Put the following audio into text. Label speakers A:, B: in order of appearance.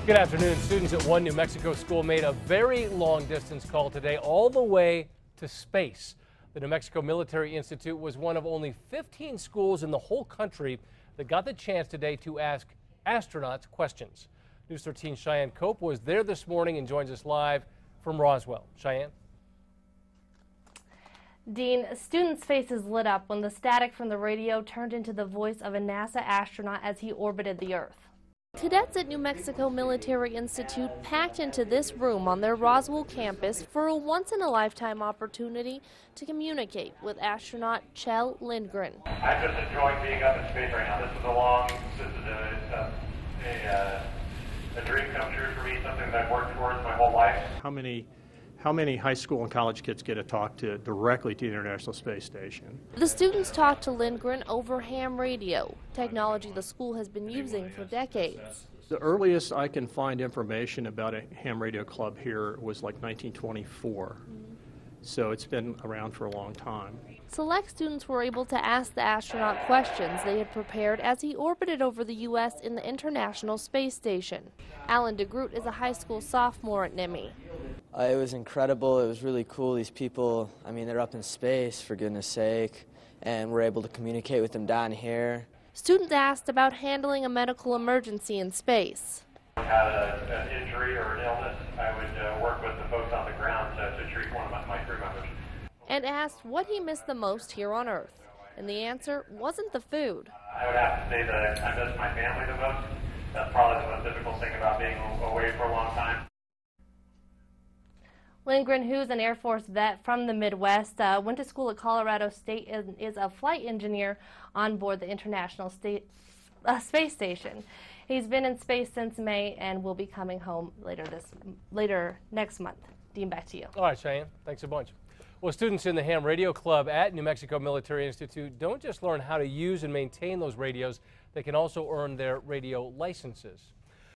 A: Good afternoon. Students at one New Mexico school made a very long distance call today all the way to space. The New Mexico Military Institute was one of only 15 schools in the whole country that got the chance today to ask astronauts questions. News 13 Cheyenne Cope was there this morning and joins us live from Roswell. Cheyenne?
B: Dean, students' faces lit up when the static from the radio turned into the voice of a NASA astronaut as he orbited the Earth. Cadets at New Mexico Military Institute packed into this room on their Roswell campus for a once-in-a-lifetime opportunity to communicate with astronaut Kjell Lindgren.
C: I'm just enjoying being up in space right now. This is a dream come true for me, something that I've worked towards my whole life.
D: How many high school and college kids get to talk directly to the International Space Station?
B: The students talked to Lindgren over ham radio, technology the school has been using for decades.
D: The earliest I can find information about a ham radio club here was like 1924. So it's been around for a long time.
B: Select students were able to ask the astronaut questions they had prepared as he orbited over the U.S. in the International Space Station. Alan DeGroot is a high school sophomore at NMMI.
E: It was incredible. It was really cool. These people, I mean, they're up in space, for goodness sake, and we're able to communicate with them down here.
B: Students asked about handling a medical emergency in space.
C: If I had an injury or an illness, I would work with the folks on the ground to treat one of my crew members.
B: And asked what he missed the most here on Earth. And the answer wasn't the food.
C: I would have to say that I miss my family the most. That's probably the most difficult thing about being away for a long time.
B: Lindgren, who's an Air Force vet from the Midwest, went to school at Colorado State and is a flight engineer on board the International Space Station. He's been in space since May and will be coming home later next month. Dean, back to you.
A: All right, Cheyenne. Thanks a bunch. Well, students in the Ham Radio Club at New Mexico Military Institute don't just learn how to use and maintain those radios, they can also earn their radio licenses.